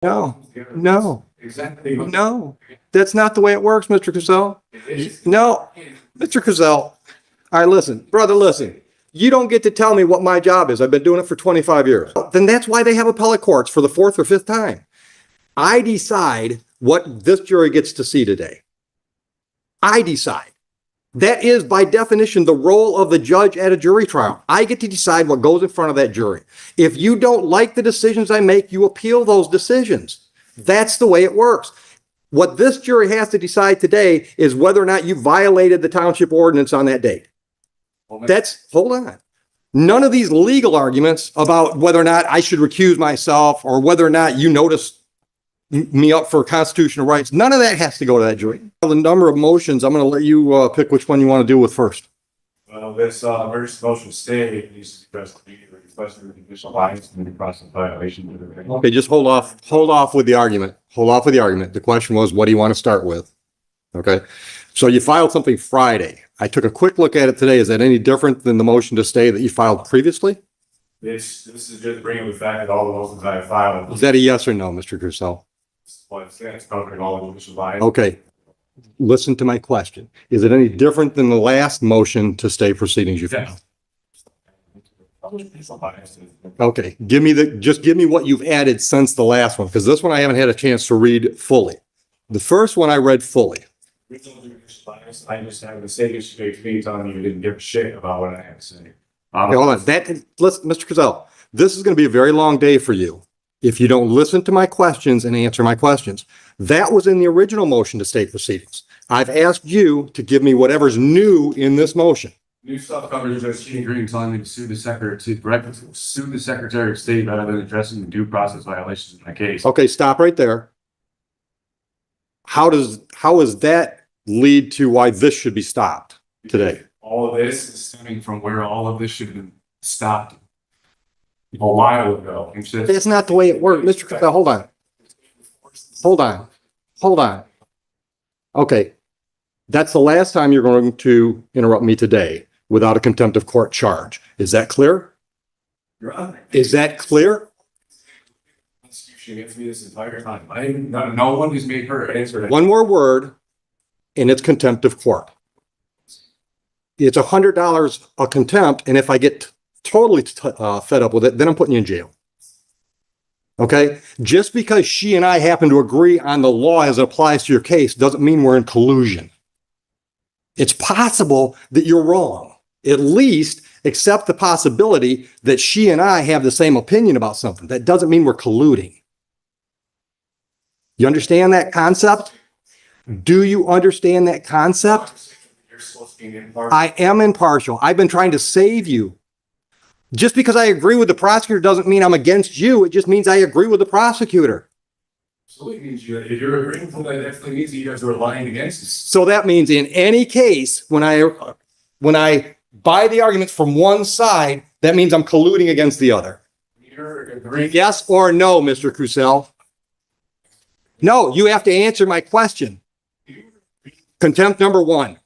No, no, Exactly. no. That's not the way it works, Mr. Cazell. No, Mr. Cazell. All right, listen, brother, listen. You don't get to tell me what my job is. I've been doing it for 25 years. Then that's why they have appellate courts for the fourth or fifth time. I decide what this jury gets to see today. I decide. That is, by definition, the role of the judge at a jury trial. I get to decide what goes in front of that jury. If you don't like the decisions I make, you appeal those decisions. That's the way it works. What this jury has to decide today is whether or not you violated the township ordinance on that date. Hold on. None of these legal arguments about whether or not I should recuse myself or whether or not you notice me up for constitutional rights, none of that has to go to that jury. The number of motions, I'm going to let you pick which one you want to deal with first. Well, this emergency motion stay needs to be addressed immediately, requesting the judicial bias and the process violation. Okay, just hold off with the argument. Hold off with the argument. The question was, what do you want to start with? Okay, so you filed something Friday. I took a quick look at it today. Is that any different than the motion to stay that you filed previously? This is just bringing the fact that all the motions I have filed. Is that a yes or no, Mr. Crusoe? Well, it's covering all the judicial bias. Okay, listen to my question. Is it any different than the last motion to stay proceedings you filed? Okay, just give me what you've added since the last one, because this one I haven't had a chance to read fully. The first one I read fully. I just have a mistake straight to me telling you didn't give a shit about what I had to say. Okay, hold on. Mr. Cazell, this is going to be a very long day for you if you don't listen to my questions and answer my questions. That was in the original motion to stay proceedings. I've asked you to give me whatever's new in this motion. New stuff covers Judge Green telling me to sue the Secretary of State rather than addressing the due process violations in my case. Okay, stop right there. How does that lead to why this should be stopped today? All of this is stemming from where all of this should have been stopped a while ago. That's not the way it works. Mr. Cazell, hold on. Okay, that's the last time you're going to interrupt me today without a contempt of court charge. Is that clear? Is that clear? Against me this entire time. No one has made her answer that. One more word, and it's contempt of court. It's $100 a contempt, and if I get totally fed up with it, then I'm putting you in jail. Okay? Just because she and I happen to agree on the law as it applies to your case doesn't mean we're in collusion. It's possible that you're wrong. At least accept the possibility that she and I have the same opinion about something. That doesn't mean we're colluding. You understand that concept? Do you understand that concept? You're supposed to be impartial. I am impartial. I've been trying to save you. Just because I agree with the prosecutor doesn't mean I'm against you. It just means I agree with the prosecutor. So it means if you're agreeing with that, that definitely means you guys are lying against us. So that means in any case, when I buy the arguments from one side, that means I'm colluding against the other. You're agreeing. Yes or no, Mr. Crusoe? No, you have to answer my question. Contempt number one,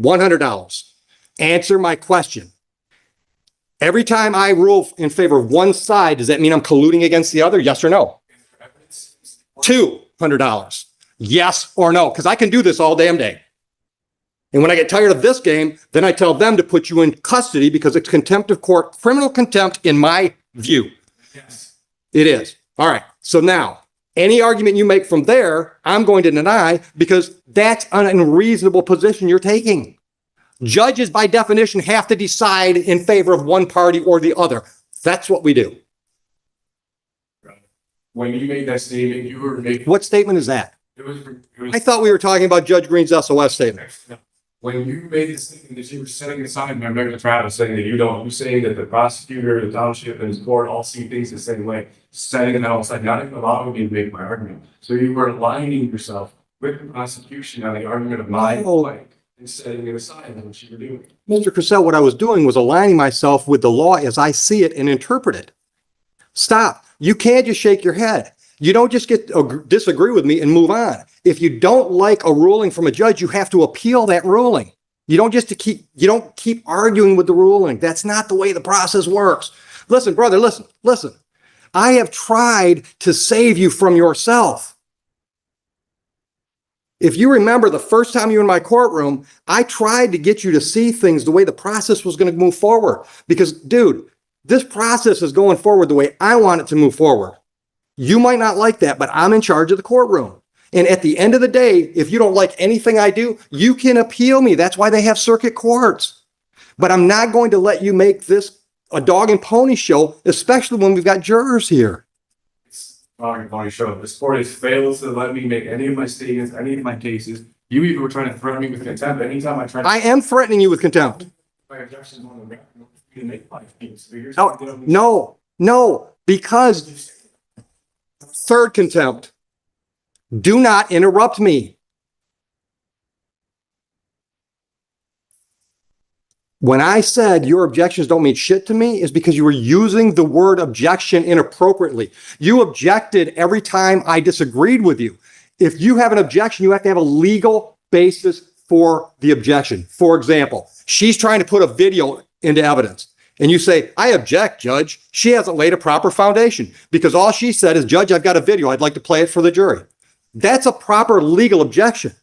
$100. Answer my question. Every time I rule in favor of one side, does that mean I'm colluding against the other? Yes or no? $200. Yes or no? Because I can do this all damn day. And when I get tired of this game, then I tell them to put you in custody because it's contempt of court, criminal contempt in my view. Yes. It is. All right. So now, any argument you make from there, I'm going to deny because that's an unreasonable position you're taking. Judges, by definition, have to decide in favor of one party or the other. That's what we do. When you made that statement, you were making. What statement is that? It was. I thought we were talking about Judge Green's SOS statement. When you made the statement that you were setting aside my regular trial, saying that you're saying that the prosecutor, the township, and his court all see things the same way, setting that aside, not even allowing me to make my argument. So you were aligning yourself with the prosecution on the argument of my point and setting it aside on what you were doing. Mr. Crusoe, what I was doing was aligning myself with the law as I see it and interpret it. Stop. You can't just shake your head. You don't just disagree with me and move on. If you don't like a ruling from a judge, you have to appeal that ruling. You don't keep arguing with the ruling. That's not the way the process works. Listen, brother, listen. I have tried to save you from yourself. If you remember the first time you were in my courtroom, I tried to get you to see things the way the process was going to move forward. Because, dude, this process is going forward the way I want it to move forward. You might not like that, but I'm in charge of the courtroom. And at the end of the day, if you don't like anything I do, you can appeal me. That's why they have circuit courts. But I'm not going to let you make this a dog and pony show, especially when we've got jurors here. Dog and pony show. This court has failed to let me make any of my statements, any of my cases. You even were trying to threaten me with contempt. Anytime I tried I am threatening you with contempt. my objections on the record, you make my case. So you're Oh, saying no, because third contempt. Do not interrupt me. When I said your objections don't mean shit to me is because you were using the word objection inappropriately. You objected every time I disagreed with you. If you have an objection, you have to have a legal basis for the objection. For example, she's trying to put a video into evidence and you say, I object, Judge. She hasn't laid a proper foundation because all she said is, Judge, I've got a video. I'd like to play it for the jury. That's a proper legal objection.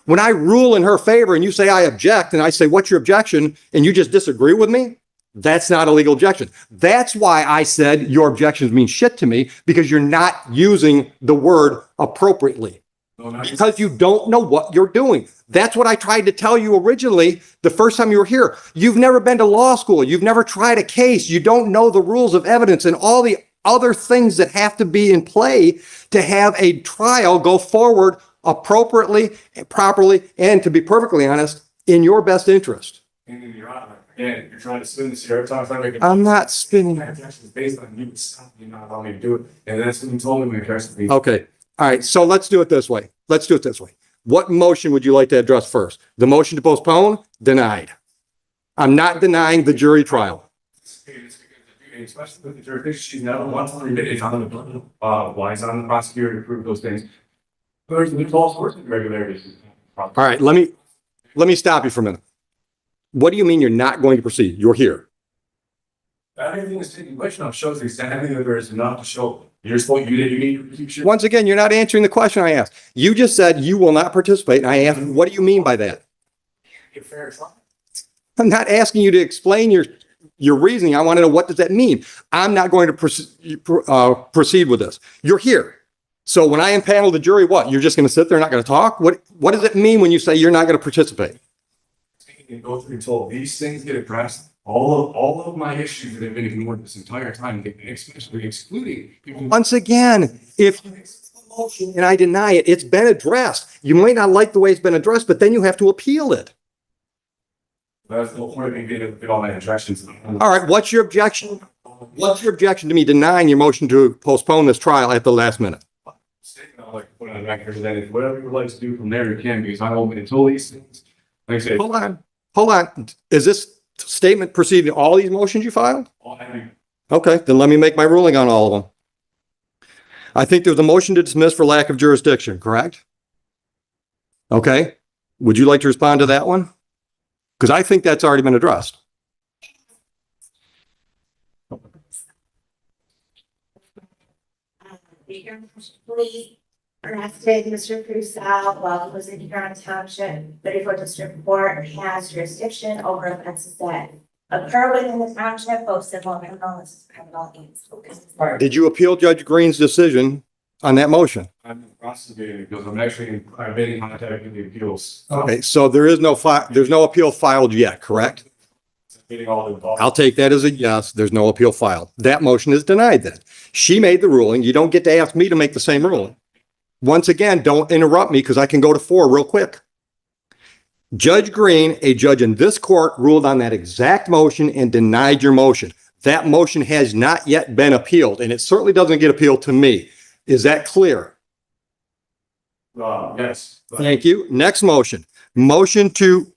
When I rule in her favor and you say I object and I say, what's your objection? And you just disagree with me, that's not a legal objection. That's why I said your objections mean shit to me because you're not using the word appropriately. Because you don't know what you're doing. That's what I tried to tell you originally the first time you were here. You've never been to law school. You've never tried a case. You don't know the rules of evidence and all the other things that have to be in play to have a trial go forward appropriately, properly, and to be perfectly honest, in your best interest. And then you're out. Again, you're trying to spin this here every time I make I'm not spinning. my objections based on you stopping me, not allowing me to do it. And that's when you told me my objections mean. Okay. All right. So let's do it this way. What motion would you like to address first? The motion to postpone? Denied. I'm not denying the jury trial. Especially with the jurisdiction, she's never once permitted on the why it's on the prosecutor to prove those things. There's the false course irregularities. All right. Let me stop you for a minute. What do you mean you're not going to proceed? You're here. Everything is taking place now shows exactly that there is enough to show. You're supposed you need to keep shit. Once again, you're not answering the question I asked. You just said you will not participate. And I asked, what do you mean by that? Fair trial. I'm not asking you to explain your reasoning. I want to know, what does that mean? I'm not going to proceed with this. You're here. So when I impanel the jury, what? You're just going to sit there and not going to talk? What does it mean when you say you're not going to participate? And go through until these things get addressed. All of my issues that have been ignored this entire time, especially excluding people. Once again, if you accept the motion and I deny it, it's been addressed. You might not like the way it's been addressed, but then you have to appeal it. That's the whole point of me getting all my objections. All right, what's your objection? What's your objection to me denying your motion to postpone this trial at the last minute? Statement I'd like to put on the record that if whatever you would like to do from there, you can, because I'm open until these things. Like I said, Hold on. Is this statement preceding all these motions you filed? all having Okay, then let me make my ruling on all of them. I think there's a motion to dismiss for lack of jurisdiction, correct? Okay. Would you like to respond to that one? Because I think that's already been addressed. Please arrested Mr. Crusoe while he was in Huron Township, but if a district court has jurisdiction over offenses that occur within the township, both civil and criminal, this is criminal and Did you appeal Judge Green's decision on that motion? I'm prosecuting because I've been in contact with the appeals. Okay, so there's no appeal filed yet, correct? Getting all involved. I'll take that as a yes. There's no appeal filed. That motion is denied then. She made the ruling. You don't get to ask me to make the same ruling. Once again, don't interrupt me because I can go to 4 real quick. Judge Green, a judge in this court, ruled on that exact motion and denied your motion. That motion has not yet been appealed, and it certainly doesn't get appealed to me. Is that clear? Yes. Thank you. Next motion. Motion to,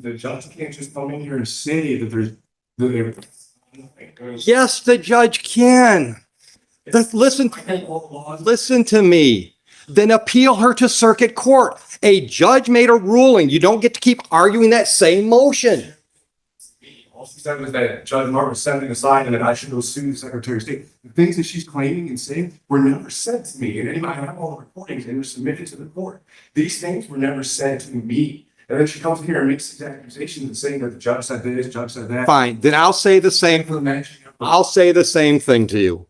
The judge can't just come in here and say that there's. yes, the judge can. Listen to me. Then appeal her to circuit court. A judge made a ruling. You don't get to keep arguing that same motion. All she said was that Judge Martin was sending aside and that I should go sue the Secretary of State. The things that she's claiming and saying were never said to me. And anybody, I have all the recordings and they're submitted to the court. These things were never said to me. And then she comes here and makes these accusations and saying that the judge said this, the judge said that. Fine, then I'll say the same. I'll say the same thing to you.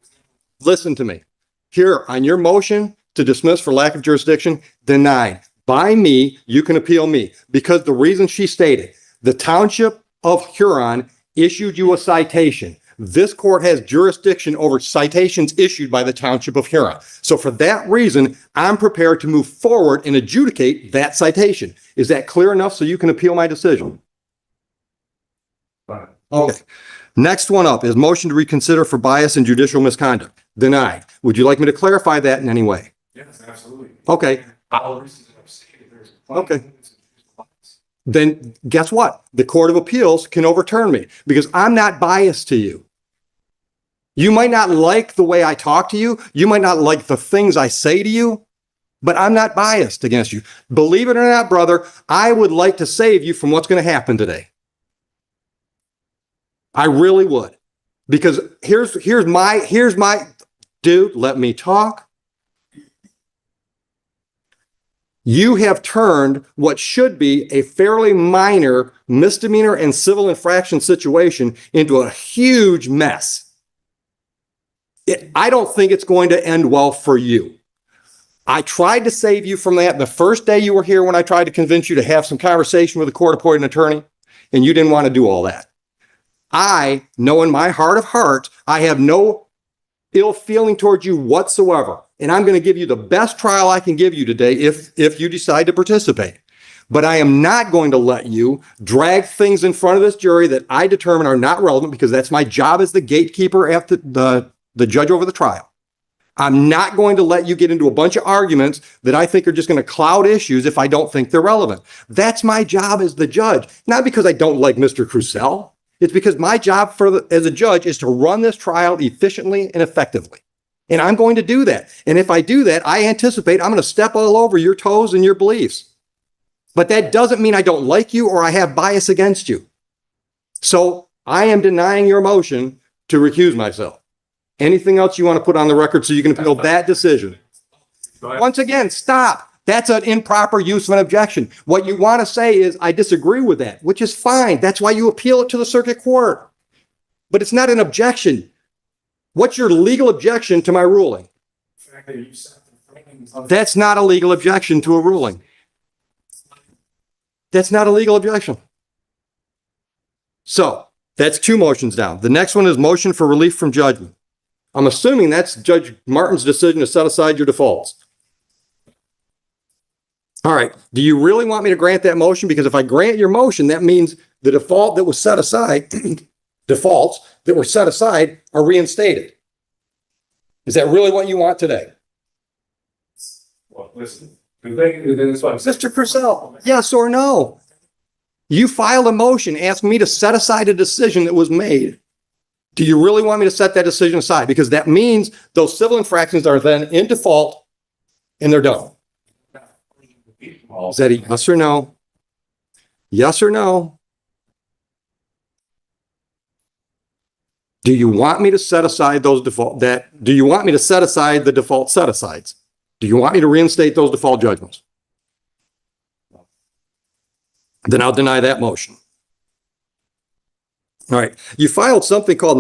Listen to me. Here, on your motion to dismiss for lack of jurisdiction, denied. By me, you can appeal me. Because the reason she stated, the Township of Huron issued you a citation. This court has jurisdiction over citations issued by the Township of Huron. So for that reason, I'm prepared to move forward and adjudicate that citation. Is that clear enough so you can appeal my decision? Fine. Okay. Next one up is motion to reconsider for bias and judicial misconduct. Denied. Would you like me to clarify that in any way? Yes, absolutely. Okay. Okay. Then guess what? The Court of Appeals can overturn me because I'm not biased to you. You might not like the way I talk to you. You might not like the things I say to you, but I'm not biased against you. Believe it or not, brother, I would like to save you from what's going to happen today. I really would. Because here's my, dude, let me talk. You have turned what should be a fairly minor misdemeanor and civil infraction situation into a huge mess. I don't think it's going to end well for you. I tried to save you from that the first day you were here when I tried to convince you to have some conversation with a court-appointed attorney, and you didn't want to do all that. I know in my heart of hearts, I have no ill feeling towards you whatsoever. And I'm going to give you the best trial I can give you today if you decide to participate. But I am not going to let you drag things in front of this jury that I determine are not relevant because that's my job as the gatekeeper after the judge over the trial. I'm not going to let you get into a bunch of arguments that I think are just going to cloud issues if I don't think they're relevant. That's my job as the judge, not because I don't like Mr. Crucell. It's because my job as a judge is to run this trial efficiently and effectively. And I'm going to do that. And if I do that, I anticipate I'm going to step all over your toes and your beliefs. But that doesn't mean I don't like you or I have bias against you. So I am denying your motion to recuse myself. Anything else you want to put on the record so you can appeal that decision? Once again, stop. That's an improper use of an objection. What you want to say is, I disagree with that, which is fine. That's why you appeal it to the circuit court. But it's not an objection. What's your legal objection to my ruling? That's not a legal objection to a ruling. That's not a legal objection. So that's two motions down. The next one is motion for relief from judgment. I'm assuming that's Judge Martin's decision to set aside your defaults. All right. Do you really want me to grant that motion? Because if I grant your motion, that means the default that was set aside, defaults that were set aside are reinstated. Is that really what you want today? Well, listen, the thing is what I'm saying. Mr. Crucell, yes or no? You filed a motion asking me to set aside a decision that was made. Do you really want me to set that decision aside? Because that means those civil infractions are then in default and they're done. Is that a yes or no? Yes or no? Do you want me to set aside those do you want me to set aside the default set-asides? Do you want me to reinstate those default judgments? Then I'll deny that motion. All right. You filed something called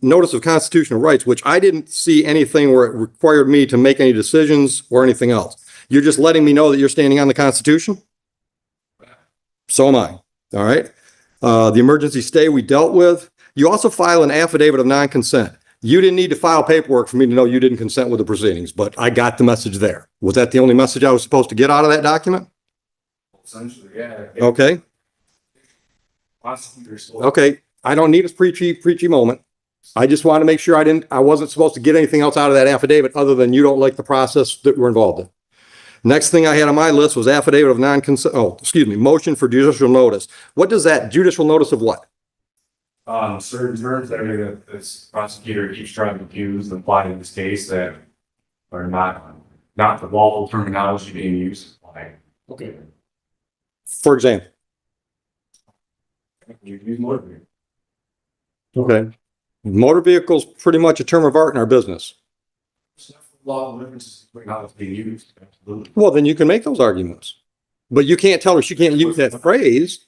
Notice of Constitutional Rights, which I didn't see anything where it required me to make any decisions or anything else. You're just letting me know that you're standing on the Constitution? So am I. All right. The emergency stay we dealt with. You also file an affidavit of non-consent. You didn't need to file paperwork for me to know you didn't consent with the proceedings, but I got the message there. Was that the only message I was supposed to get out of that document? Essentially, yeah. Okay. Okay. I don't need a preachy moment. I just want to make sure I wasn't supposed to get anything else out of that affidavit other than you don't like the process that we're involved in. Next thing I had on my list was affidavit of non-consent. Oh, excuse me. Motion for judicial notice. What does that judicial notice of what? Certain terms that this prosecutor keeps trying to use and apply in this case that are not the lawful terminology being used. Okay. For example. You use motor vehicle. Okay. Motor vehicles pretty much a term of art in our business. Law differences between how it's being used. Absolutely. Well, then you can make those arguments. But you can't tell her she can't use that phrase.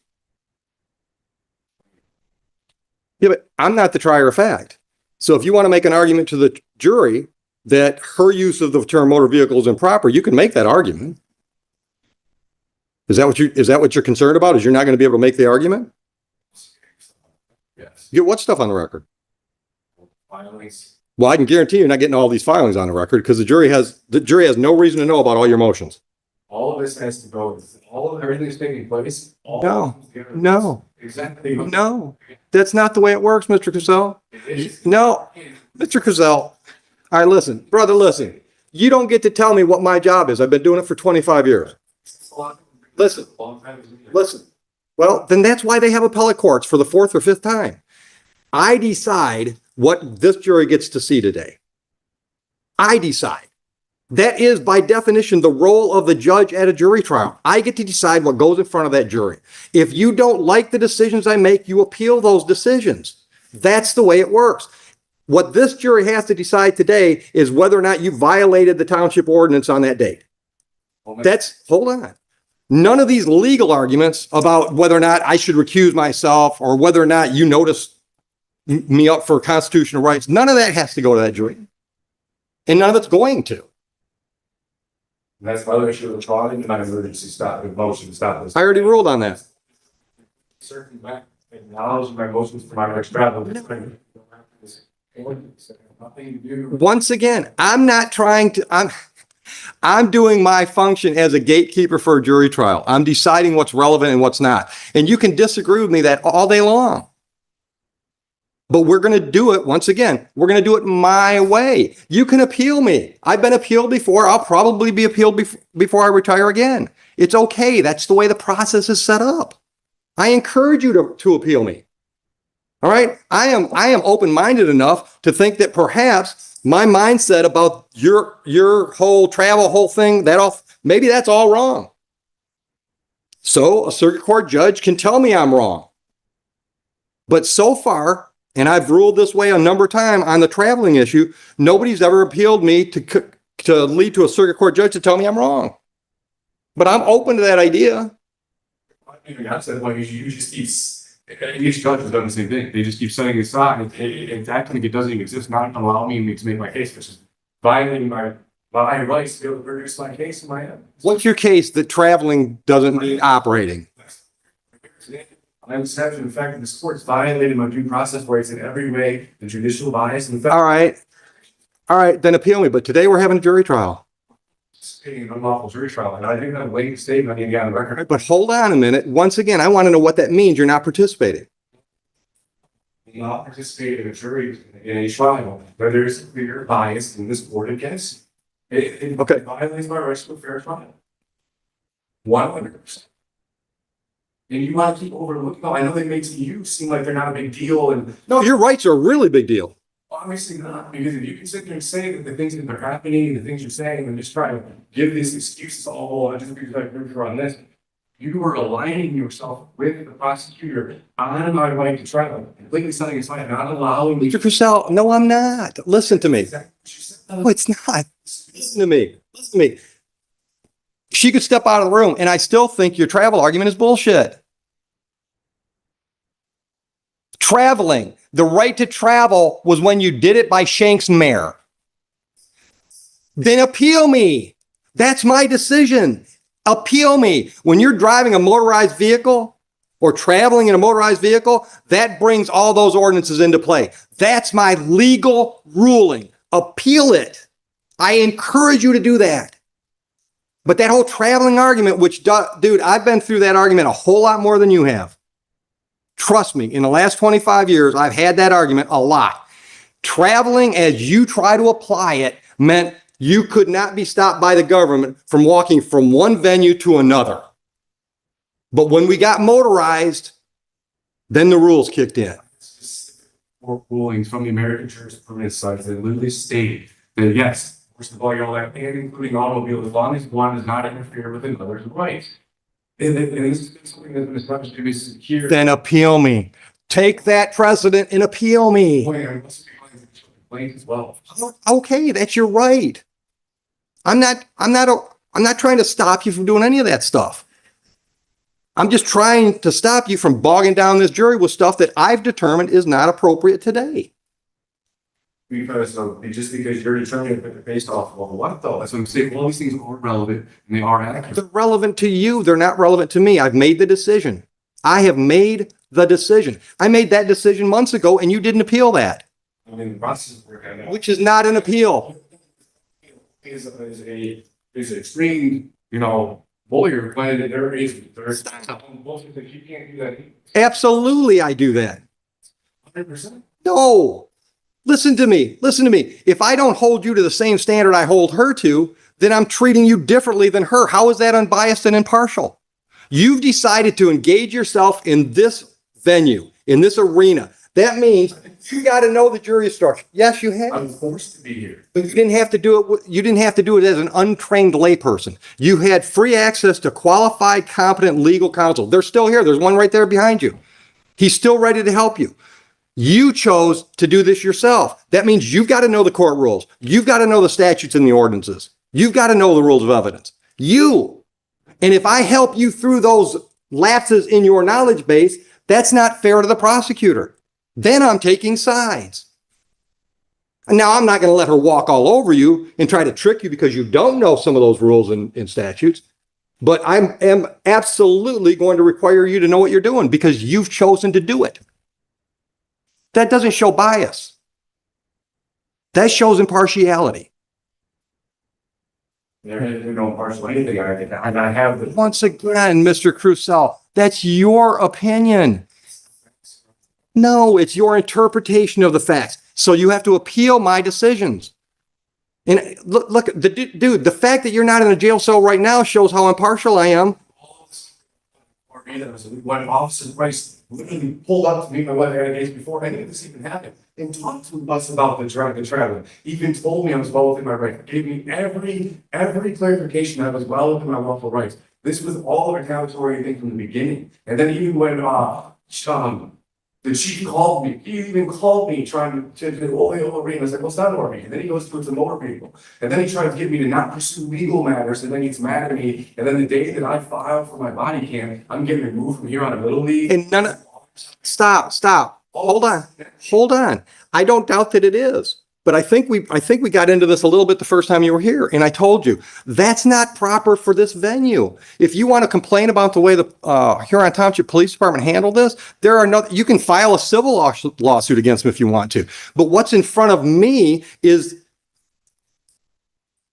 Yeah, but I'm not the trier of fact. So if you want to make an argument to the jury that her use of the term motor vehicle is improper, you can make that argument. Is that what you're concerned about? Is you're not going to be able to make the argument? Yes. Get what stuff on the record? Filings. Well, I can guarantee you're not getting all these filings on the record because the jury has no reason to know about all your motions. All of this has to go, everything's taking place. No. Exactly. No, that's not the way it works, Mr. Cazell. No, Mr. Cazell. All right, listen, brother, listen. You don't get to tell me what my job is. I've been doing it for 25 years. Listen. Well, then that's why they have appellate courts for the fourth or fifth time. I decide what this jury gets to see today. I decide. That is, by definition, the role of the judge at a jury trial. I get to decide what goes in front of that jury. If you don't like the decisions I make, you appeal those decisions. That's the way it works. What this jury has to decide today is whether or not you violated the township ordinance on that date. Hold on. None of these legal arguments about whether or not I should recuse myself or whether or not you notice me up for constitutional rights, none of that has to go to that jury. And none of it's going to. And that's the other issue of the trial, and my emergency stop, the motion to stop this. I already ruled on that. Certain back, acknowledge my motions for my next travel. Nothing to do. Once again, I'm doing my function as a gatekeeper for a jury trial. I'm deciding what's relevant and what's not. And you can disagree with me that all day long. But we're going to do it, once again, we're going to do it my way. You can appeal me. I've been appealed before. I'll probably be appealed before I retire again. It's okay. That's the way the process is set up. I encourage you to appeal me. All right? I am open-minded enough to think that perhaps my mindset about your whole thing, maybe that's all wrong. So a circuit court judge can tell me I'm wrong. But so far, and I've ruled this way a number of times on the traveling issue, nobody's ever appealed me to lead to a circuit court judge to tell me I'm wrong. But I'm open to that idea. I said, well, you just keep, each judge has done the same thing. They just keep setting aside and acting like it doesn't exist, not allowing me to make my case, which is violating my rights to be able to produce my case in my head. What's your case that traveling doesn't mean operating? I was having the fact that this court's violated my due process rights in every way, the judicial bias and the fact. All right, then appeal me. But today we're having a jury trial. An unlawful jury trial, and I think that waiting statement I need to get on the record. But hold on a minute. Once again, I want to know what that means. You're not participating. Not participate in a jury in a trial where there's clear bias in this court against it. Okay. It violates my rights to a fair trial. 100%. And you want to keep overlooking. No, I know they make you seem like they're not a big deal, and No, your rights are a really big deal. obviously not, because if you can sit there and say that the things that are happening, the things you're saying, and just try to give these excuses, I just because I proved her on this, you are aligning yourself with the prosecutor on my right to trial, completely setting aside, not allowing me. Mr. Purcell, no, I'm not. Listen to me. No, it's not. Listen to me. Listen to me. She could step out of the room, and I still think your travel argument is bullshit. Traveling. The right to travel was when you did it by Shank's mare. Then appeal me. That's my decision. Appeal me. When you're driving a motorized vehicle or traveling in a motorized vehicle, that brings all those ordinances into play. That's my legal ruling. Appeal it. I encourage you to do that. But that whole traveling argument, which, dude, I've been through that argument a whole lot more than you have. Trust me, in the last 25 years, I've had that argument a lot. Traveling as you try to apply it meant you could not be stopped by the government from walking from one venue to another. But when we got motorized, then the rules kicked in. Rulings from the American Jurisprudence side that literally stated that yes, first of all, you're allowed, and including automobiles, as long as one does not interfere with another's rights. And this has been something that's been established to be secure. Then appeal me. Take that precedent and appeal me. Boy, I must be complaint as well. Okay, that's your right. I'm not trying to stop you from doing any of that stuff. I'm just trying to stop you from bogging down this jury with stuff that I've determined is not appropriate today. Because just because you're determining it based off of what though? That's what I'm saying. All these things are relevant and they are accurate. They're relevant to you. They're not relevant to me. I've made the decision. I have made the decision. I made that decision months ago and you didn't appeal that, I mean, the process we're kind of which is not an appeal. is an extreme, lawyer when there is bullshit that you can't do that. Absolutely, I do that. 100%. No. Listen to me. Listen to me. If I don't hold you to the same standard I hold her to, then I'm treating you differently than her. How is that unbiased and impartial? You've decided to engage yourself in this venue, in this arena. That means you got to know the jury structure. Yes, you have. I'm forced to be here. But you didn't have to do it. You didn't have to do it as an untrained layperson. You had free access to qualified, competent legal counsel. They're still here. There's one right there behind you. He's still ready to help you. You chose to do this yourself. That means you've got to know the court rules. You've got to know the statutes and the ordinances. You've got to know the rules of evidence. And if I help you through those lapses in your knowledge base, that's not fair to the prosecutor. Then I'm taking sides. And now I'm not going to let her walk all over you and try to trick you because you don't know some of those rules and statutes. But I am absolutely going to require you to know what you're doing because you've chosen to do it. That doesn't show bias. That shows impartiality. There is no partial anything. I have the. Once again, Mr. Crusoe, that's your opinion. No, it's your interpretation of the facts. So you have to appeal my decisions. And look, dude, the fact that you're not in a jail cell right now shows how impartial I am. When Officer Price literally pulled up to me my wife days before any of this even happened and talked to us about the traveling, even told me I was well within my rights, gave me every clarification that I was well within my lawful rights. This was all a retaliatory thing from the beginning. And then even when the chief called me. He even called me trying to overrate me. I was like, well, it's not overrate. And then he goes towards the motor vehicle. And then he tried to get me to not pursue legal matters. And then he gets mad at me. And then the day that I file for my body cam, I'm getting removed from here on a little league. And stop. Hold on. I don't doubt that it is. But I think we got into this a little bit the first time you were here, and I told you that's not proper for this venue. If you want to complain about the way the Huron Township Police Department handled this, you can file a civil lawsuit against them if you want to. But what's in front of me is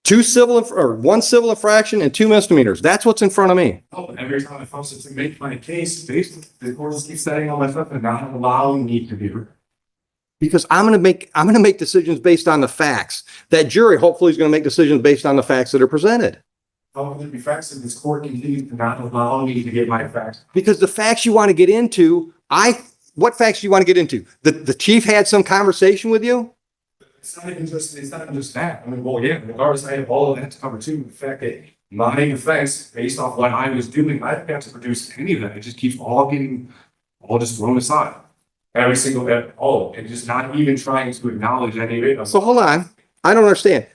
one civil infraction and 2 misdemeanors. That's what's in front of me. Oh, every time I felt to make my case, the courts keep setting all my stuff and not allowing me to be. Because I'm going to make decisions based on the facts. That jury hopefully is going to make decisions based on the facts that are presented. How can there be facts if this court continues to not allow me to get my facts? Because the facts you want to get into, what facts do you want to get into? The chief had some conversation with you? It's not even just that. I mean, well, yeah, regardless, I have all of that to cover too. The fact that my defense, based off what I was doing, I didn't have to produce any of that. It just keeps all just thrown aside. Every single bit, and just not even trying to acknowledge any of it. So hold on. I don't understand.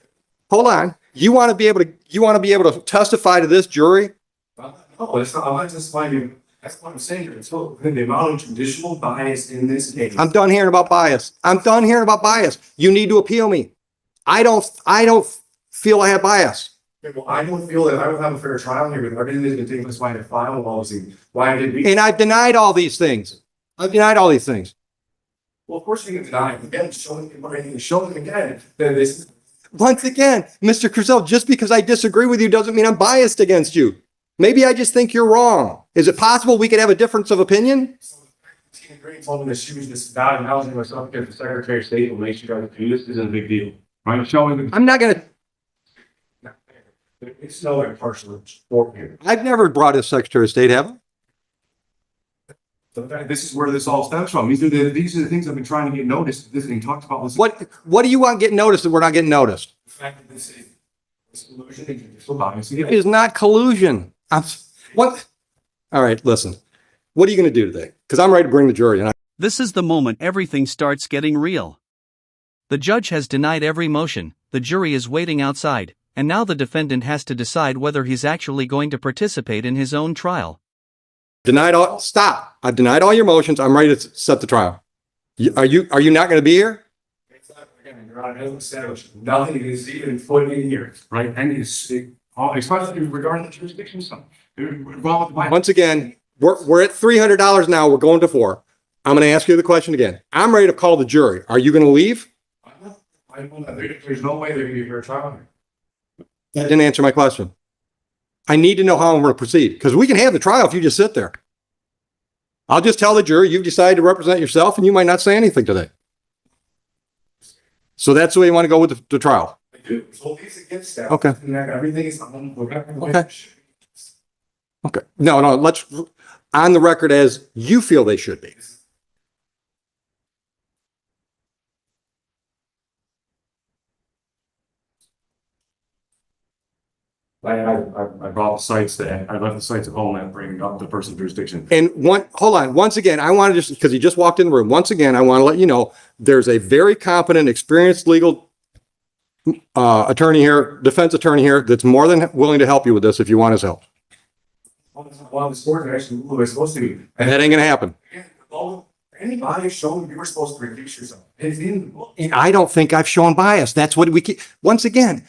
Hold on. You want to be able to testify to this jury? No, that's not. I'm not testifying. That's what I'm saying. It's the amount of traditional bias in this case. I'm done hearing about bias. You need to appeal me. I don't feel I have bias. Well, I don't feel that I will have a fair trial here with everything that's been taking place. Why I filed policy? Why I did. And I've denied all these things. Well, of course you can deny it. Again, showing again that this. Once again, Mr. Crusoe, just because I disagree with you doesn't mean I'm biased against you. Maybe I just think you're wrong. Is it possible we could have a difference of opinion? Tina Green told me that she was just not announcing myself because the Secretary of State will make sure that this isn't a big deal. I'm showing. I'm not going to. It's no impartial sport here. I've never brought a Secretary of State, have I? This is where this all stems from. These are the things I've been trying to get noticed. This thing talked about. What do you want getting noticed that we're not getting noticed? The fact that this collusion and judicial bias. It is not collusion. What? All right, listen. What are you going to do today? Because I'm ready to bring the jury in. This is the moment everything starts getting real. The judge has denied every motion, the jury is waiting outside, and now the defendant has to decide whether he's actually going to participate in his own trial. Stop. I've denied all your motions. I'm ready to set the trial. Are you not going to be here? Your Honor, as established, nothing is even put in here, right? And especially regarding the jurisdiction stuff. Once again, we're at $300 now. We're going to $400. I'm going to ask you the question again. I'm ready to call the jury. Are you going to leave? There's no way they're going to be here trial. That didn't answer my question. I need to know how I'm going to proceed, because we can have the trial if you just sit there. I'll just tell the jury you've decided to represent yourself and you might not say anything today. So that's the way you want to go with the trial. I do. So these against that. Okay. And everything is on. Okay. Okay. No, let's on the record as you feel they should be. I brought the sites that I left the sites at home and bringing up the person's jurisdiction. And hold on. Once again, I want to just, because he just walked in the room. Once again, I want to let you know there's a very competent, experienced legal attorney here, defense attorney here, that's more than willing to help you with this if you want his help. Well, the sport actually was supposed to be. And that ain't going to happen. Anybody showing you were supposed to recuse yourself. It's in the book. And I don't think I've shown bias. That's what we keep. Once again,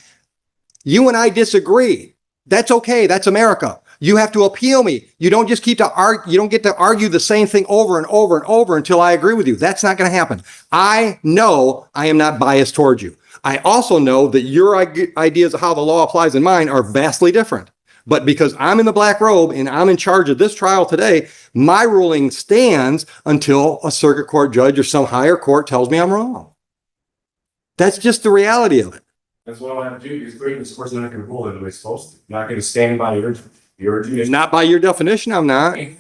you and I disagree. That's okay. That's America. You have to appeal me. You don't just keep to argue. You don't get to argue the same thing over and over and over until I agree with you. That's not going to happen. I know I am not biased towards you. I also know that your ideas of how the law applies in mine are vastly different. But because I'm in the black robe and I'm in charge of this trial today, my ruling stands until a circuit court judge or some higher court tells me I'm wrong. That's just the reality of it. That's what I have to do. Because this court's not going to rule it the way it's supposed to. Not going to stand by your jurisdiction. Not by your definition, I'm not. The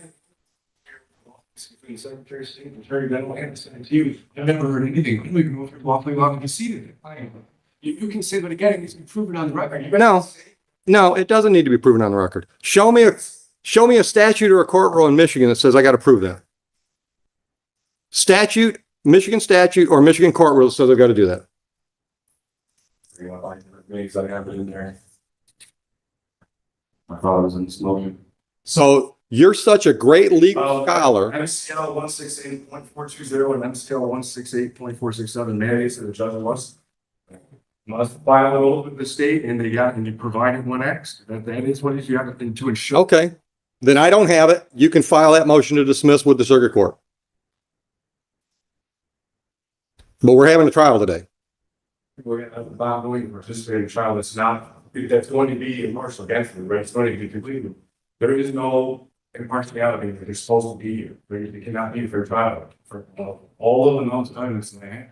Secretary of State and Attorney General and you have never heard anything. You can move lawfully and conceded it. You can say that again. It's been proven on the record. No, it doesn't need to be proven on the record. Show me a statute or a court rule in Michigan that says I got to prove that. Statute, Michigan statute or Michigan court rule says I've got to do that. I have it in there. My father was in this motion. So you're such a great legal scholar. MCL 168.420 and MCL 168.467 mandates that the judge must file an oath with the state and you provided one X. That is what you have to ensure. Okay. Then I don't have it. You can file that motion to dismiss with the circuit court. But we're having a trial today. We're going to have Bob Williams participate in a trial that's going to be impartial against them, right? It's going to be completely. There is no impartiality that is supposed to be here. There cannot be a fair trial for all of the amounts of evidence that they have.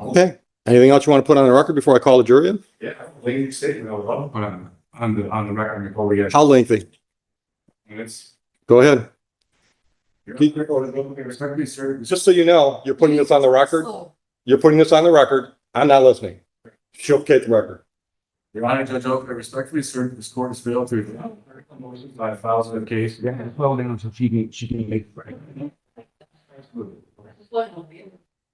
Okay. Anything else you want to put on the record before I call the jury in? Yeah, lengthy statement I would love to put on the record before we get. How lengthy? Minutes. Go ahead. Respectfully, Just so you know, you're putting this on the record. You're putting this on the record. I'm not listening. Showcase the record. Your Honor, Judge Oakley, I respectfully assert that this court has failed to by the files of the case. Yeah, well, down so she can make it right.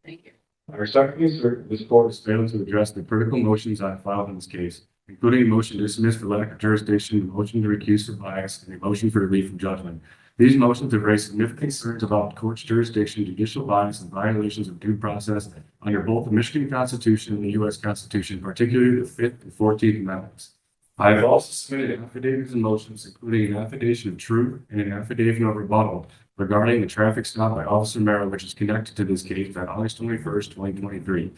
Thank you. I respectfully assert that this court has failed to address the critical motions I have filed in this case, including a motion to dismiss for lack of jurisdiction, a motion to recuse for bias, and a motion for relief from judgment. These motions have raised significant concerns about the court's jurisdiction, judicial bias, and violations of due process under both the Michigan Constitution and the U.S. Constitution, particularly the 5th and 14th Amendments. I have also submitted affidavits and motions, including an affidavit of truth and an affidavit of rebuttal regarding the traffic stop by Officer Merrill, which is connected to this case on August 21st, 2023.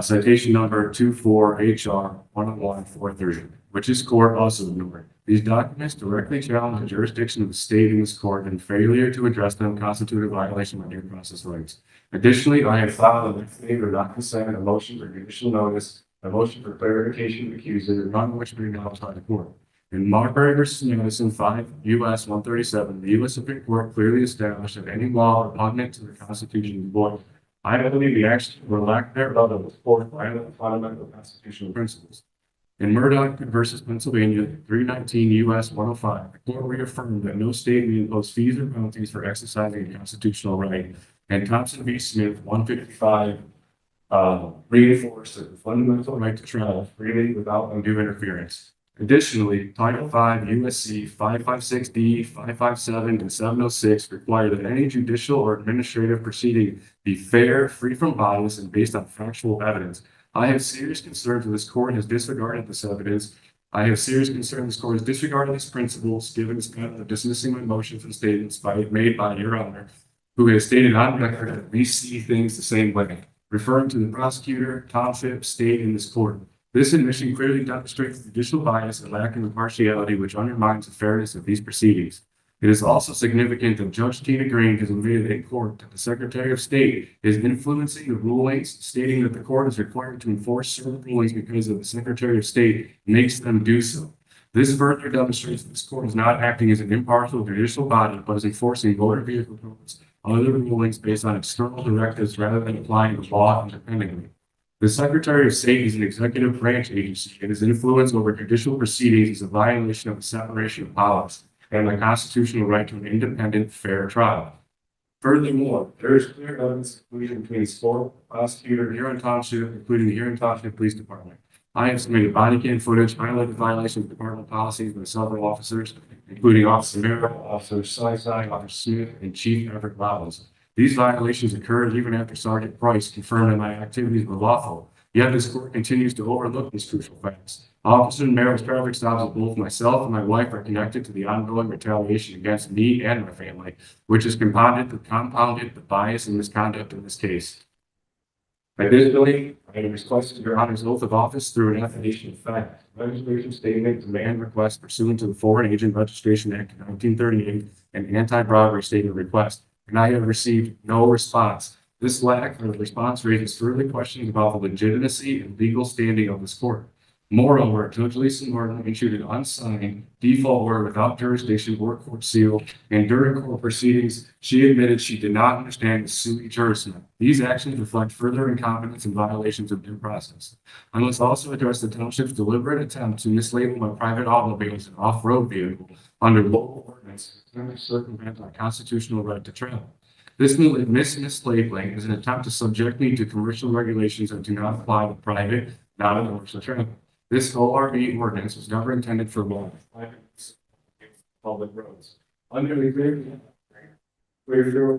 Citation number 24HR 10143, which this court also ignored. These documents directly challenge the jurisdiction of the state in this court, and failure to address them constitute a violation of due process rights. Additionally, I have filed an affidavit of not consent, a motion for judicial notice, a motion for clarification of accuser, none of which been outside the court. In Marbury v. Madison 5 U.S. 137, the U.S. Supreme Court clearly established that any law repugnant to the Constitution is void. I believe the action or lack thereof of the court violate the fundamental constitutional principles. In Murdoch versus Pennsylvania, 319 U.S. 105, the court reaffirmed that no state may impose fees or penalties for exercising a constitutional right. And Thompson v. Smith, 155, reinforced that the fundamental right to travel freely without undue interference. Additionally, Title V U.S.C. 556D, 557, and 706 require that any judicial or administrative proceeding be fair, free from bias, and based on factual evidence. I have serious concerns that this court has disregarded this evidence. I have serious concern this court has disregarded these principles, given its pattern of dismissing my motions and statements made by Your Honor, who has stated on record that we see things the same way, referring to the prosecutor, township, state, and this court. This admission clearly demonstrates judicial bias and lack of impartiality, which undermines the fairness of these proceedings. It is also significant that Judge Tina Green has admitted in court that the Secretary of State is influencing the rulings, stating that the court is required to enforce certain rulings because of the Secretary of State makes them do so. This further demonstrates that this court is not acting as an impartial judicial body, but is enforcing motor vehicle codes and other rulings based on external directives rather than applying the law independently. The Secretary of State is an executive branch agency, and his influence over judicial proceedings is a violation of the separation of powers and the constitutional right to an independent, fair trial. Furthermore, there is clear evidence of collusion between the sport, prosecutor, Huron Township, including the Huron Township Police Department. I have submitted body cam footage highlighting violations of department policies by several officers, including Officer Merrill, Officer Sly, Officer Smith, and Chief Everett Robbins. These violations occurred even after Sergeant Price confirmed that my activities were lawful. Yet this court continues to overlook these crucial facts. Officer Merrill's traffic stops of both myself and my wife are connected to the ongoing retaliation against me and my family, which has compounded the bias and misconduct in this case. Additionally, I have requested Your Honor's oath of office through an affidavit of fact, registration statement, demand request pursuant to the Foreign Agent Registration Act of 1938, and anti-bribery statement request, and I have received no response. This lack of response raises further questions about the legitimacy and legal standing of this court. Moreover, Judge Lisa Martin issued an unsigned default order without jurisdiction or court seal, and during court proceedings, she admitted she did not understand the sui juris. These actions reflect further incompetence and violations of due process. I must also address the township's deliberate attempt to mislabel my private automobile as an off-road vehicle under local ordinance to circumvent my constitutional right to travel. This mislabeling is an attempt to subject me to commercial regulations that do not apply to private, non-commercial travel. This ORV ordinance was never intended for law public roads. Under the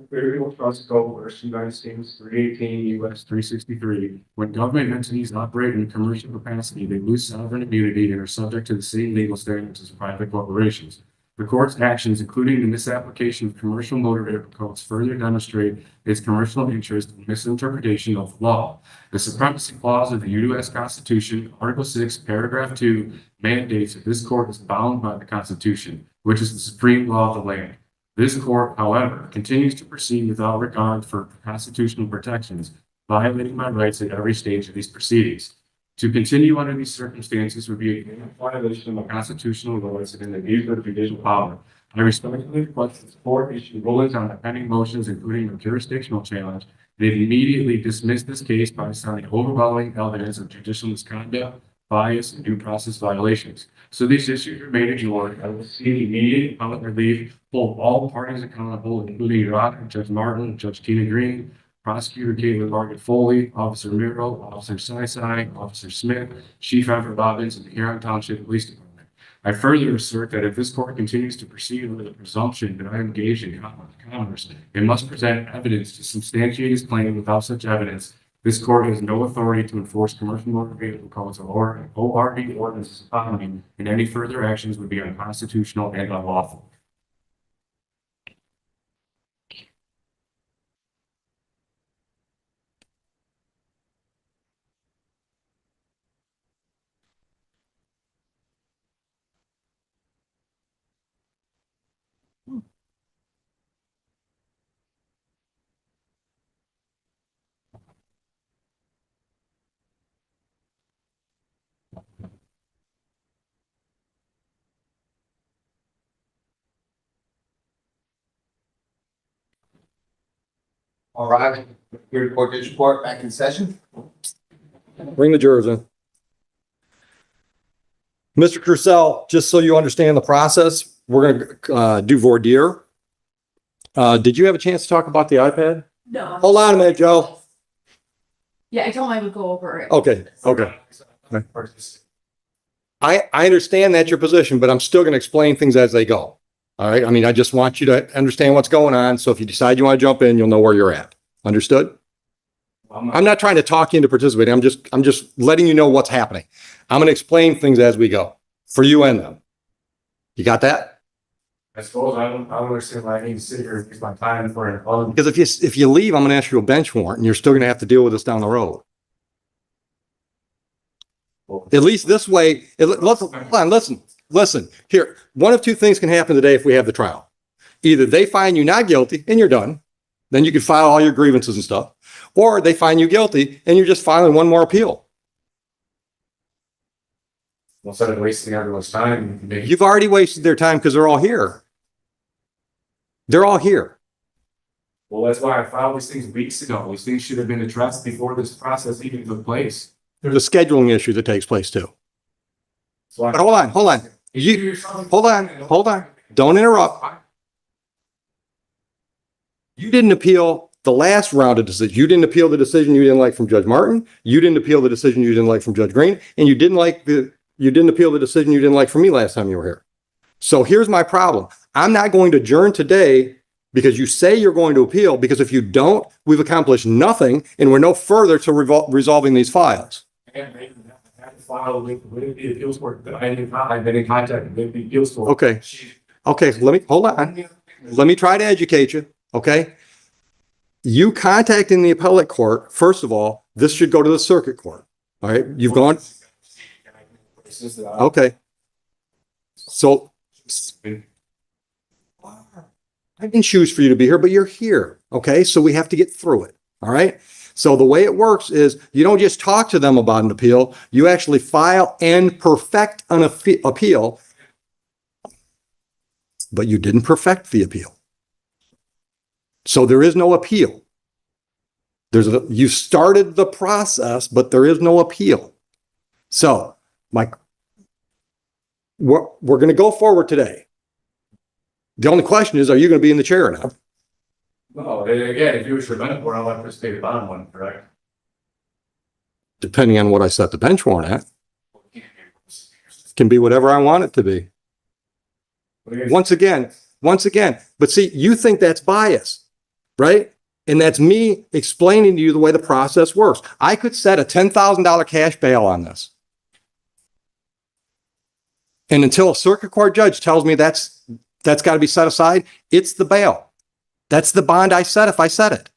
Federal Trust Code, verse United States 318 U.S. 363, when government entities operate in commercial capacity, they lose sovereign immunity and are subject to the same legal standards as private corporations. The court's actions, including the misapplication of commercial motor vehicle codes, further demonstrate its commercial interest in misinterpretation of the law. The supremacy clause of the U.S. Constitution, Article 6, Paragraph 2, mandates that this court is bound by the Constitution, which is the supreme law of the land. This court, however, continues to proceed without regard for constitutional protections, violating my rights at every stage of these proceedings. To continue under these circumstances would be a violation of my constitutional rights and an abuse of judicial power. I respectfully request that the court issue rulings on the pending motions, including a jurisdictional challenge, and immediately dismiss this case by citing overwhelming evidence of judicial misconduct, bias, and due process violations. So these issues remain ignored. I will seek immediate appellate relief, hold all parties accountable, including Your Honor, Judge Martin, Judge Tina Green, Prosecutor Caitlin Margaret Foley, Officer Miro, Officer Sly, Officer Smith, Chief Everett Robbins, and the Huron Township Police Department. I further assert that if this court continues to proceed under the presumption that I engage in commerce, it must present evidence to substantiate its claim. Without such evidence, this court has no authority to enforce commercial motor vehicle codes or ORV ordinances upon me, and any further actions would be unconstitutional and unlawful. All right, here to court district court back in session. Bring the jurors in. Mr. Crucell, just so you understand the process, we're going to do voir dire. Did you have a chance to talk about the iPad? No. Hold on a minute, Joe. Yeah, I told him I would go over it. Okay. I understand that's your position, but I'm still going to explain things as they go. All right. I mean, I just want you to understand what's going on. So if you decide you want to jump in, you'll know where you're at. Understood? I'm not trying to talk you into participating. I'm just letting you know what's happening. I'm going to explain things as we go for you and them. You got that? I suppose I don't understand why I need to sit here and use my time for an Because if you leave, I'm going to ask you a bench warrant and you're still going to have to deal with this down the road. At least this way, listen, here, one of two things can happen today if we have the trial. Either they find you not guilty and you're done, then you can file all your grievances and stuff, or they find you guilty and you're just filing one more appeal. Instead of wasting everyone's time. You've already wasted their time because they're all here. They're all here. Well, that's why I filed these things weeks ago. These things should have been addressed before this process even took place. There's a scheduling issue that takes place too. So But hold on. Hold on. Don't interrupt. You didn't appeal the last round of decision. You didn't appeal the decision you didn't like from Judge Martin. You didn't appeal the decision you didn't like from Judge Green. And you didn't appeal the decision you didn't like from me last time you were here. So here's my problem. I'm not going to adjourn today because you say you're going to appeal, because if you don't, we've accomplished nothing and we're no further to resolving these files. I've been in contact with the appeals court. Okay, hold on. Let me try to educate you, okay? You contacting the appellate court, first of all, this should go to the circuit court, all right? You've gone, okay. So I didn't choose for you to be here, but you're here, okay? So we have to get through it, all right? So the way it works is you don't just talk to them about an appeal, you actually file and perfect an appeal, but you didn't perfect the appeal. So there is no appeal. You started the process, but there is no appeal. So we're going to go forward today. The only question is, are you going to be in the chair or not? No, again, if you were prevent for, I'll have to stay on one, correct? Depending on what I set the bench warrant at. It can be whatever I want it to be. Once again, but see, you think that's bias, right? And that's me explaining to you the way the process works. I could set a $10,000 cash bail on this. And until a circuit court judge tells me that's got to be set aside, it's the bail. That's the bond I set if I set it.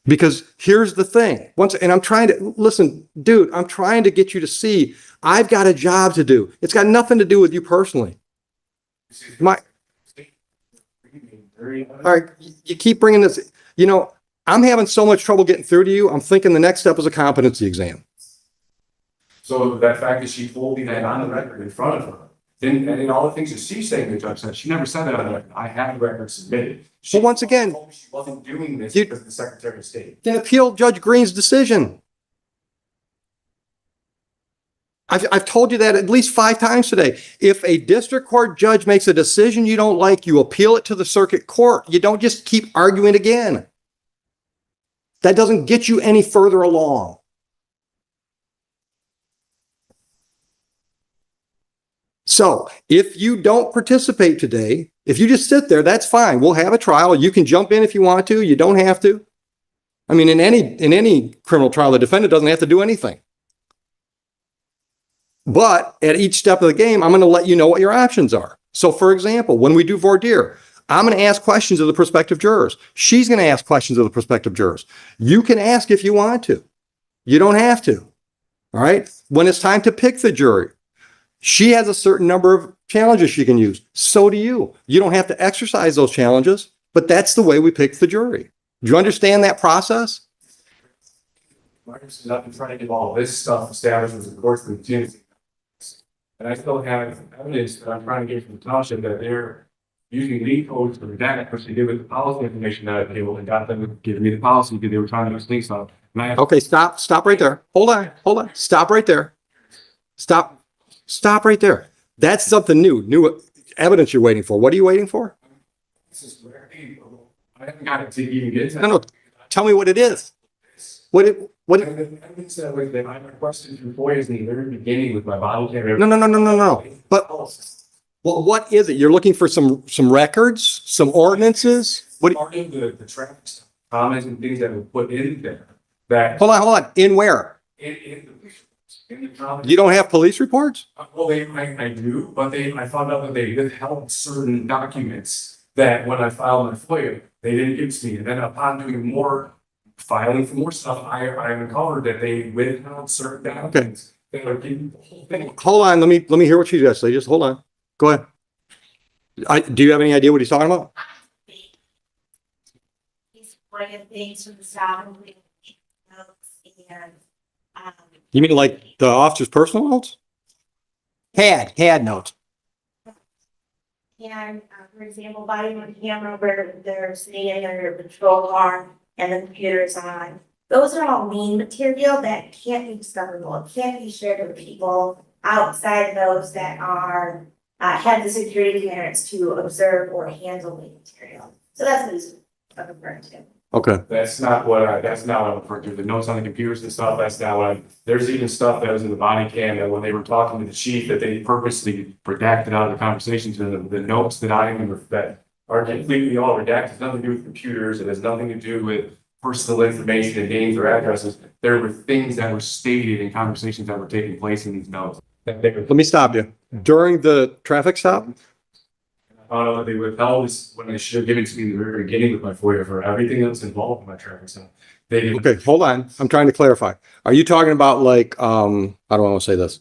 Because here's the thing. And I'm trying to, listen, dude, I'm trying to get you to see I've got a job to do. It's got nothing to do with you personally. All right, you keep bringing this, I'm having so much trouble getting through to you. I'm thinking the next step is a competency exam. So that fact that she told me that on the record in front of her, and in all the things that she's saying, the judge said, she never said that on the record. I have the record submitted. She once again, told me she wasn't doing this because of the Secretary of State. Then appeal Judge Green's decision. I've told you that at least 5 times today. If a district court judge makes a decision you don't like, you appeal it to the circuit court. You don't just keep arguing again. That doesn't get you any further along. So if you don't participate today, if you just sit there, that's fine. We'll have a trial. You can jump in if you want to. You don't have to. I mean, in any criminal trial, the defendant doesn't have to do anything. But at each step of the game, I'm going to let you know what your options are. So for example, when we do voir dire, I'm going to ask questions of the prospective jurors. She's going to ask questions of the prospective jurors. You can ask if you want to. You don't have to. All right. When it's time to pick the jury, she has a certain number of challenges she can use. So do you. You don't have to exercise those challenges, but that's the way we pick the jury. Do you understand that process? I've been trying to get all this stuff established with the courts and the and I still have evidence that I'm trying to get from the township that they're using lead codes to redact, which they did with the policy information that I tabled and got them to give me the policy because they were trying to use links on. And I, Okay, stop right there. Hold on. Stop right there. Stop right there. That's something new evidence you're waiting for. What are you waiting for? this is where I haven't got it to even get to. No, tell me what it is. What? Evidence that was that I requested through FOIA's in the very beginning with my bottle camera. No. But what is it? You're looking for some records, some ordinances? What? Part of the traffic stuff, comments and things that were put in there that Hold on. In where? in the comments. You don't have police reports? Well, I do, but I found out that they withheld certain documents that when I filed my FOIA, they didn't give to me. And then upon doing more filing for more stuff, I uncovered that they withheld certain documents. That are getting the whole thing. Hold on. Let me hear what she just said. Just hold on. Go ahead. Do you have any idea what he's talking about? He's putting things from the stop and notes and, You mean like the officer's personal notes? Had notes. and, for example, body on camera where they're sitting in their patrol car and the computer is on. Those are all mean material that can't be discoverable. It can't be shared with people outside those that are, have the security clearance to observe or handle the material. So that's what he's referring to. Okay. That's not what I'm referring to. The notes on the computers and stuff, that's not what there's even stuff that was in the body cam that when they were talking to the chief, that they purposely redacted out of the conversations, and the notes that that are completely all redacted, has nothing to do with computers, it has nothing to do with personal information and names or addresses. There were things that were stated in conversations that were taking place in these notes. Let me stop you. During the traffic stop? I found out that they withheld this when they should have given to me in the very beginning with my FOIA for everything that's involved in my traffic stop. They didn't. Okay, hold on. I'm trying to clarify. Are you talking about like, how do I want to say this?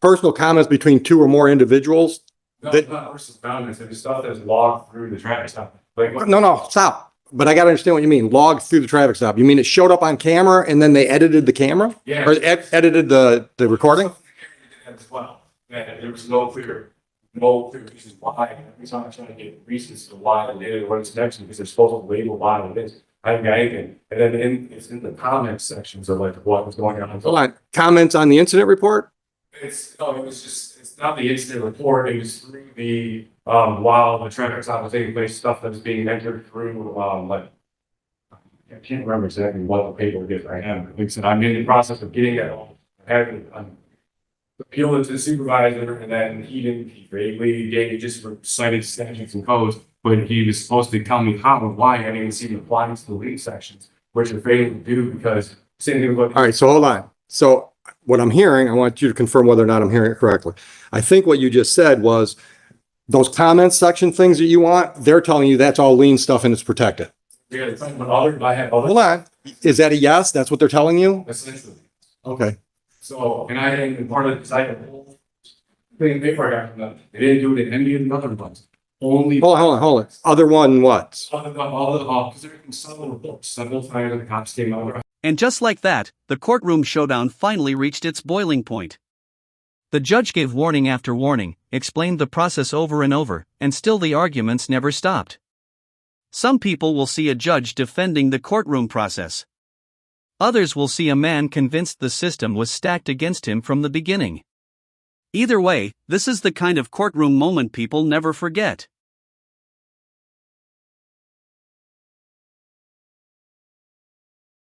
Personal comments between two or more individuals? No, it's not personal comments, it was stuff that was logged through the traffic stop. Like, No, stop. But I got to understand what you mean. Logged through the traffic stop. You mean it showed up on camera and then they edited the camera? yeah. Or edited the recording? As well, and there was no clear reasons why. Every time I'm trying to get reasons to why they did it, what it's next, because they're supposed to label why it is. I haven't got anything. And then it's in the comments sections of like what was going on. Hold on. Comments on the incident report? It's not the incident report, it was through the, while the traffic stop was taking place, stuff that was being entered through, like, I can't remember exactly what the paperwork is I am. Like I said, I'm in the process of getting it all. I'm appealing to the supervisor, and then he vaguely gave, just cited statutes and codes, but he was supposed to tell me how and why I didn't even see them applying to the lead sections, which are failing to do because same thing with. All right, so hold on. So what I'm hearing, I want you to confirm whether or not I'm hearing it correctly. I think what you just said was those comments section things that you want, they're telling you that's all lien stuff and it's protected. Yeah, but I have other. Hold on. Is that a yes? That's what they're telling you? Essentially. Okay. So, and I didn't, part of the site, the whole thing paper I got from them, they didn't do it in any of the other ones. Only. Hold on. Other one what? All the, because they're in several books, several times the cops came over. And just like that, the courtroom showdown finally reached its boiling point. The judge gave warning after warning, explained the process over and over, and still the arguments never stopped. Some people will see a judge defending the courtroom process. Others will see a man convinced the system was stacked against him from the beginning. Either way, this is the kind of courtroom moment people never forget.